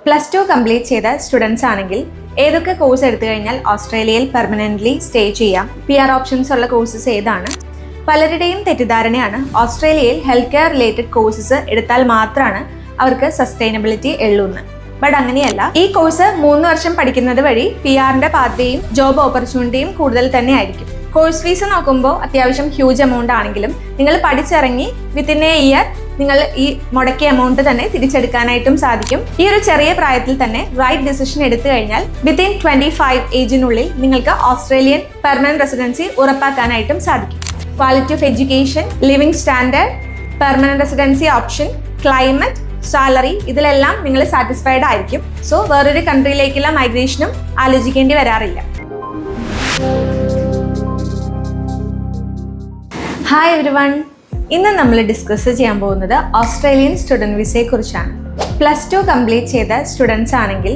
+2 complete ചെയ്ത students ആണെങ്കിൽ ഏതൊക്കെ കോഴ്സ് എടുത്തു കഴിഞ്ഞാൽ ഓസ്ട്രേലിയയിൽ പെർമനൻ്റ്ലി സ്റ്റേ ചെയ്യാം, PR ഓപ്ഷൻസ് ഉള്ള കോഴ്സസ് ഏതാണ്? പലരുടെയും തെറ്റിദ്ധാരണയാണ് ഓസ്ട്രേലിയയിൽ ഹെൽത്ത് കെയർ റിലേറ്റഡ് കോഴ്സസ് എടുത്താൽ മാത്രമാണ് അവർക്ക് സസ്റ്റൈനബിലിറ്റി ഉള്ളൂന്ന്. ബട്ട് അങ്ങനെയല്ല. ഈ കോഴ്സ് 3 വർഷം പഠിക്കുന്നത് വഴി PR-ന്റെ പാതയും ജോബ് ഓപ്പർച്യൂണിറ്റിയും കൂടുതൽ തന്നെ ആയിരിക്കും. കോഴ്സ് ഫീസ് നോക്കുമ്പോൾ അത്യാവശ്യം ഹ്യൂജ് എമൗണ്ട് ആണെങ്കിലും നിങ്ങൾ പഠിച്ചിറങ്ങി വിത്തിൻ എ ഇയർ നിങ്ങൾ ഈ മുടക്കിയ എമൗണ്ട് തന്നെ തിരിച്ചെടുക്കാനായിട്ടും സാധിക്കും. ഈ ഒരു ചെറിയ പ്രായത്തിൽ തന്നെ റൈറ്റ് ഡിസിഷൻ എടുത്തു കഴിഞ്ഞാൽ വിത്തിൻ 25 ഏജിനുള്ളിൽ നിങ്ങൾക്ക് ഓസ്ട്രേലിയൻ പെർമനന്റ് റെസിഡൻസി ഉറപ്പാക്കാനായിട്ടും സാധിക്കും. Quality of education, living standard, permanent residency option, climate, salary, ഇതിലെല്ലാം നിങ്ങൾ സാറ്റിസ്ഫൈഡ് ആയിരിക്കും. സോ വേറൊരു കൺട്രിയിലേക്കുള്ള മൈഗ്രേഷനും ആലോചിക്കേണ്ടി വരാറില്ല. ഹായ് എവരിവൺ, ഇന്ന് നമ്മൾ ഡിസ്കസ് ചെയ്യാൻ പോകുന്നത് ഓസ്ട്രേലിയൻ സ്റ്റുഡൻറ് വിസയെ കുറിച്ചാണ്. +2 കംപ്ലീറ്റ് ചെയ്ത സ്റ്റുഡൻസ് ആണെങ്കിൽ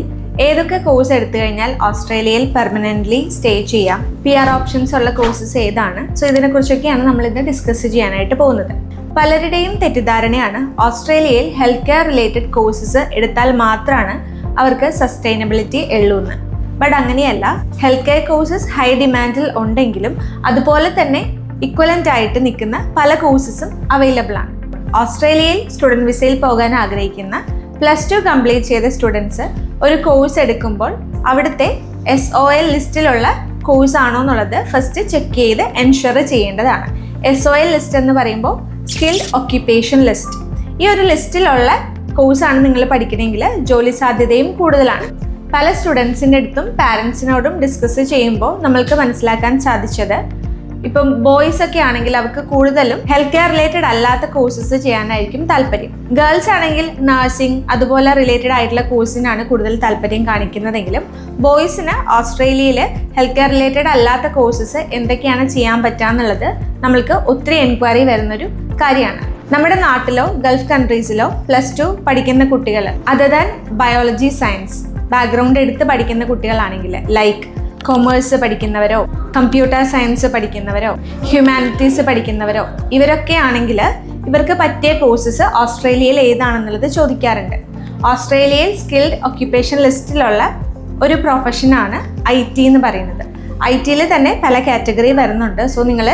ഏതൊക്കെ കോഴ്സ് എടുത്തു കഴിഞ്ഞാൽ ഓസ്ട്രേലിയയിൽ പെർമനൻ്റ്ലി സ്റ്റേ ചെയ്യാം, PR ഓപ്ഷൻസ് ഉള്ള കോഴ്സസ് ഏതാണ്? സോ ഇതിനെക്കുറിച്ചൊക്കെയാണ് നമ്മൾ ഇന്ന് ഡിസ്കസ് ചെയ്യാനായിട്ട് പോകുന്നത്. പലരുടെയും തെറ്റിദ്ധാരണയാണ് ഓസ്ട്രേലിയയിൽ ഹെൽത്ത് കെയർ റിലേറ്റഡ് കോഴ്സസ് എടുത്താൽ മാത്രമാണ് അവർക്ക് സസ്റ്റൈനബിലിറ്റി ഉള്ളൂന്ന്. ബട്ട് അങ്ങനെയല്ല. ഹെൽത്ത് കെയർ കോഴ്സസ് ഹൈ ഡിമാൻഡിൽ ഉണ്ടെങ്കിലും അതുപോലെ തന്നെ ഇക്വലൻ്റ് ആയിട്ട് നിൽക്കുന്ന പല കോഴ്സസും അവൈലബിൾ ആണ്. ഓസ്ട്രേലിയയിൽ സ്റ്റുഡൻറ് വിസയിൽ പോകാൻ ആഗ്രഹിക്കുന്ന +2 കംപ്ലീറ്റ് ചെയ്ത സ്റ്റുഡൻസ് ഒരു കോഴ്സ് എടുക്കുമ്പോൾ അവിടുത്തെ SOL ലിസ്റ്റിലുള്ള കോഴ്സ് ആണോ എന്നുള്ളത് ഫസ്റ്റ് ചെക്ക് ചെയ്ത് എൻഷുർ ചെയ്യേണ്ടതാണ്. SOL ലിസ്റ്റ് എന്ന് പറയുമ്പോൾ സ്കിൽഡ് ഒക്യുപ്പേഷൻ ലിസ്റ്റ്. ഈ ഒരു ലിസ്റ്റിലുള്ള കോഴ്സാണ് നിങ്ങൾ പഠിക്കണമെങ്കിൽ ജോലി സാധ്യതയും കൂടുതലാണ്. പല സ്റ്റുഡൻസിൻ്റെ അടുത്തും പാരൻസിനോടും ഡിസ്കസ് ചെയ്യുമ്പോൾ നമ്മൾക്ക് മനസ്സിലാക്കാൻ സാധിച്ചത്, ഇപ്പം ബോയ്സ് ഒക്കെ ആണെങ്കിൽ അവർക്ക് കൂടുതലും ഹെൽത്ത് കെയർ റിലേറ്റഡ് അല്ലാത്ത കോഴ്സസ് ചെയ്യാനായിരിക്കും താല്പര്യം. ഗേൾസ് ആണെങ്കിൽ നഴ്സിംഗ് അതുപോലെ റിലേറ്റഡ് ആയിട്ടുള്ള കോഴ്സിനാണ് കൂടുതൽ താല്പര്യം കാണിക്കുന്നതെങ്കിലും ബോയ്സിന് ഓസ്ട്രേലിയയിൽ ഹെൽത്ത് കെയർ റിലേറ്റഡ് അല്ലാത്ത കോഴ്സസ് എന്തൊക്കെയാണ് ചെയ്യാൻ പറ്റുക എന്നുള്ളത് നമ്മൾക്ക് ഒത്തിരി എൻക്വയറി വരുന്നൊരു കാര്യമാണ്. നമ്മുടെ നാട്ടിലോ ഗൾഫ് കൺട്രീസിലോ +2 പഠിക്കുന്ന കുട്ടികൾ other than biology science background എടുത്ത് പഠിക്കുന്ന കുട്ടികളാണെങ്കിൽ ലൈക്ക് കൊമേഴ്സ് പഠിക്കുന്നവരോ കമ്പ്യൂട്ടർ സയൻസ് പഠിക്കുന്നവരോ ഹ്യൂമാനിറ്റീസ് പഠിക്കുന്നവരോ ഇവരൊക്കെ ആണെങ്കിൽ ഇവർക്ക് പറ്റിയ കോഴ്സസ് ഓസ്ട്രേലിയയിൽ ഏതാണെന്നുള്ളത് ചോദിക്കാറുണ്ട്. ഓസ്ട്രേലിയയിൽ സ്കിൽഡ് ഒക്യുപ്പേഷൻ ലിസ്റ്റിലുള്ള ഒരു പ്രൊഫഷനാണ് IT എന്ന് പറയുന്നത്. IT-യിൽ തന്നെ പല കാറ്റഗറി വരുന്നുണ്ട്. സോ നിങ്ങൾ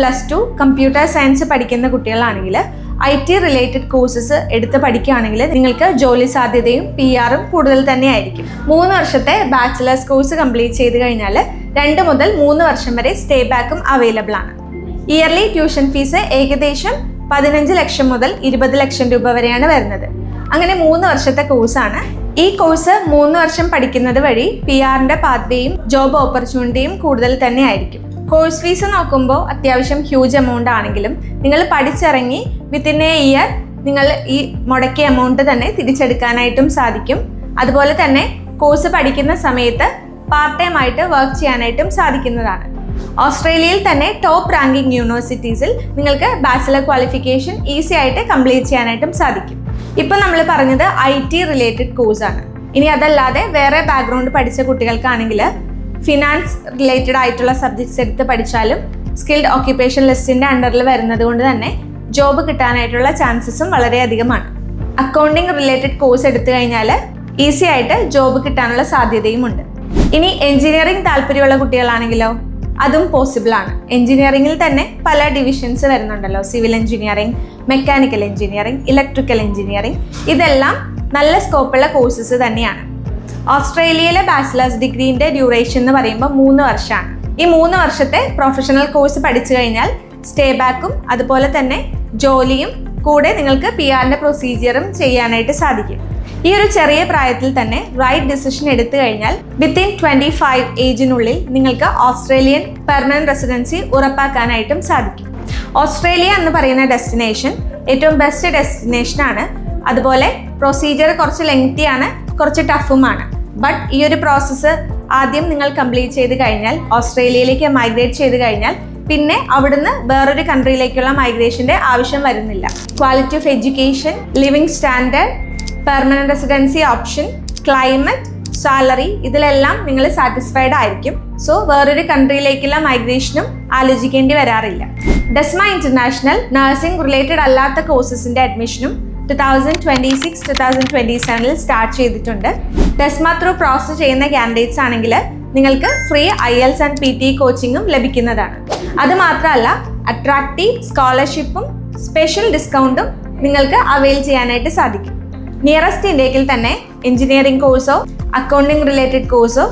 +2 കമ്പ്യൂട്ടർ സയൻസ് പഠിക്കുന്ന കുട്ടികളാണെങ്കിൽ IT റിലേറ്റഡ് കോഴ്സസ് എടുത്ത് പഠിക്കുകയാണെങ്കിൽ നിങ്ങൾക്ക് ജോലി സാധ്യതയും PR-ഉം കൂടുതൽ തന്നെ ആയിരിക്കും. 3 വർഷത്തെ ബാച്ചിലേഴ്സ് കോഴ്സ് കംപ്ലീറ്റ് ചെയ്ത് കഴിഞ്ഞാൽ 2 മുതൽ 3 വർഷം വരെ സ്റ്റേ ബാക്കും അവൈലബിൾ ആണ്. ഇയർലി ട്യൂഷൻ ഫീസ് ഏകദേശം 15 ലക്ഷം മുതൽ 20 ലക്ഷം രൂപ വരെയാണ് വരുന്നത്. അങ്ങനെ 3 വർഷത്തെ കോഴ്സാണ്. ഈ കോഴ്സ് 3 വർഷം പഠിക്കുന്നത് വഴി PR-ന്റെ പാതയും ജോബ് ഓപ്പർച്യൂണിറ്റിയും കൂടുതൽ തന്നെ ആയിരിക്കും. കോഴ്സ് ഫീസ് നോക്കുമ്പോൾ അത്യാവശ്യം ഹ്യൂജ് എമൗണ്ട് ആണെങ്കിലും നിങ്ങൾ പഠിച്ചിറങ്ങി വിത്തിൻ എ ഇയർ നിങ്ങൾ ഈ മുടക്കിയ എമൗണ്ട് തന്നെ തിരിച്ചെടുക്കാനായിട്ടും സാധിക്കും. അതുപോലെ തന്നെ കോഴ്സ് പഠിക്കുന്ന സമയത്ത് പാർട്ട് ടൈം ആയിട്ട് വർക്ക് ചെയ്യാനായിട്ടും സാധിക്കുന്നതാണ്. ഓസ്ട്രേലിയയിൽ തന്നെ ടോപ്പ് റാങ്കിങ് യൂണിവേഴ്സിറ്റീസിൽ നിങ്ങൾക്ക് ബാച്ചിലർ ക്വാളിഫിക്കേഷൻ ഈസി ആയിട്ട് കംപ്ലീറ്റ് ചെയ്യാനായിട്ടും സാധിക്കും. ഇപ്പം നമ്മൾ പറഞ്ഞത് IT റിലേറ്റഡ് കോഴ്സാണ്. ഇനി അതല്ലാതെ വേറെ ബാക്ക്ഗ്രൗണ്ട് പഠിച്ച കുട്ടികൾക്കാണെങ്കിൽ ഫിനാൻസ് റിലേറ്റഡ് ആയിട്ടുള്ള സബ്ജക്ട്സ് എടുത്ത് പഠിച്ചാലും സ്കിൽഡ് ഓക്യുപ്പേഷൻ ലിസ്റ്റിൻ്റെ അണ്ടറിൽ വരുന്നത് കൊണ്ട് തന്നെ ജോബ് കിട്ടാനായിട്ടുള്ള ചാൻസസും വളരെയധികമാണ്. അക്കൗണ്ടിങ് റിലേറ്റഡ് കോഴ്സ് എടുത്തു കഴിഞ്ഞാൽ ഈസി ആയിട്ട് ജോബ് കിട്ടാനുള്ള സാധ്യതയും ഉണ്ട്. ഇനി എഞ്ചിനീയറിംഗ് താല്പര്യമുള്ള കുട്ടികളാണെങ്കിലോ അതും പോസിബിൾ ആണ്. എഞ്ചിനീയറിംഗിൽ തന്നെ പല ഡിവിഷൻസ് വരുന്നുണ്ടല്ലോ. Civil engineering, mechanical engineering, electrical engineering, ഇതെല്ലാം നല്ല സ്കോപ്പുള്ള കോഴ്സസ് തന്നെയാണ്. ഓസ്ട്രേലിയയിലെ ബാച്ചിലേഴ്സ് ഡിഗ്രീൻ്റെ ഡ്യൂറേഷൻ എന്ന് പറയുമ്പോൾ 3 വർഷമാണ്. ഈ 3 വർഷത്തെ പ്രൊഫഷണൽ കോഴ്സ് പഠിച്ചു കഴിഞ്ഞാൽ സ്റ്റേ ബാക്കും അതുപോലെ തന്നെ ജോലിയും കൂടെ നിങ്ങൾക്ക് PR-ന്റെ പ്രൊസീജിയറും ചെയ്യാനായിട്ട് സാധിക്കും. ഈ ഒരു ചെറിയ പ്രായത്തിൽ തന്നെ റൈറ്റ് ഡിസിഷൻ എടുത്തു കഴിഞ്ഞാൽ വിത്തിൻ 25 ഏജിനുള്ളിൽ നിങ്ങൾക്ക് ഓസ്ട്രേലിയൻ പെർമനന്റ് റെസിഡൻസി ഉറപ്പാക്കാനായിട്ടും സാധിക്കും. ഓസ്ട്രേലിയ എന്ന് പറയുന്ന ഡെസ്റ്റിനേഷൻ ഏറ്റവും ബെസ്റ്റ് ഡെസ്റ്റിനേഷനാണ്. അതുപോലെ പ്രൊസീജിയർ കുറച്ച് ലെങ്തിയാണ്, കുറച്ച് ടഫുമാണ്. ബട്ട് ഈ ഒരു പ്രോസസ്സ് ആദ്യം നിങ്ങൾ കംപ്ലീറ്റ് ചെയ്ത് കഴിഞ്ഞാൽ ഓസ്ട്രേലിയയിലേക്ക് മൈഗ്രേറ്റ് ചെയ്ത് കഴിഞ്ഞാൽ പിന്നെ അവിടുന്ന് വേറൊരു കൺട്രിയിലേക്കുള്ള മൈഗ്രേഷൻ്റെ ആവശ്യം വരുന്നില്ല. Quality of education, living standard, permanent residency option, climate, salary, ഇതിലെല്ലാം നിങ്ങൾ സാറ്റിസ്ഫൈഡ് ആയിരിക്കും. സോ വേറൊരു കൺട്രിയിലേക്കുള്ള മൈഗ്രേഷനും ആലോചിക്കേണ്ടി വരാറില്ല. ഡെസ്മ ഇന്റർനാഷണൽ നഴ്സിംഗ് റിലേറ്റഡ് അല്ലാത്ത കോഴ്സസിൻ്റെ അഡ്മിഷനും 2026-2027 സ്റ്റാർട്ട് ചെയ്തിട്ടുണ്ട്. ടെസ്മ ത്രൂ പ്രോസസ് ചെയ്യുന്ന കാൻഡിഡേറ്റ്സ് ആണെങ്കിൽ നിങ്ങൾക്ക് ഫ്രീ IELTS ആൻഡ് PT കോച്ചിങ്ങും ലഭിക്കുന്നതാണ്. അതുമാത്രമല്ല അട്രാക്റ്റീവ് സ്കോളർഷിപ്പും സ്പെഷ്യൽ ഡിസ്കൗണ്ടും നിങ്ങൾക്ക് അവൈൽ ചെയ്യാനായിട്ട് സാധിക്കും. നിയറസ്റ്റ് ഇന്ത്യയിൽ തന്നെ എഞ്ചിനീയറിംഗ് കോഴ്സോ അക്കൗണ്ടിംഗ് റിലേറ്റഡ് കോഴ്സോ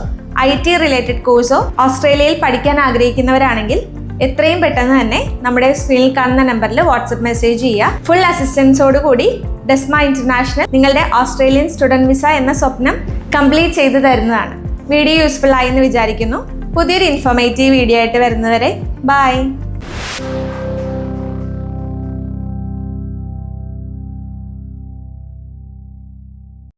IT റിലേറ്റഡ് കോഴ്സോ ഓസ്ട്രേലിയയിൽ പഠിക്കാൻ ആഗ്രഹിക്കുന്നവരാണെങ്കിൽ എത്രയും പെട്ടെന്ന് തന്നെ നമ്മുടെ സ്ക്രീനിൽ കാണുന്ന നമ്പറിൽ വാട്സപ്പ് മെസ്സേജ് ചെയ്യുക. ഫുൾ അസിസ്റ്റൻസോട് കൂടി ഡെസ്മ ഇന്റർനാഷണൽ നിങ്ങളുടെ ഓസ്ട്രേലിയൻ സ്റ്റുഡൻറ് വിസ എന്ന സ്വപ്നം കംപ്ലീറ്റ് ചെയ്തു തരുന്നതാണ്. വീഡിയോ യൂസ്ഫുൾ ആയി എന്ന് വിചാരിക്കുന്നു. പുതിയൊരു ഇൻഫോർമേറ്റീവ് വീഡിയോ ആയിട്ട് വരുന്നവരെ ബൈ.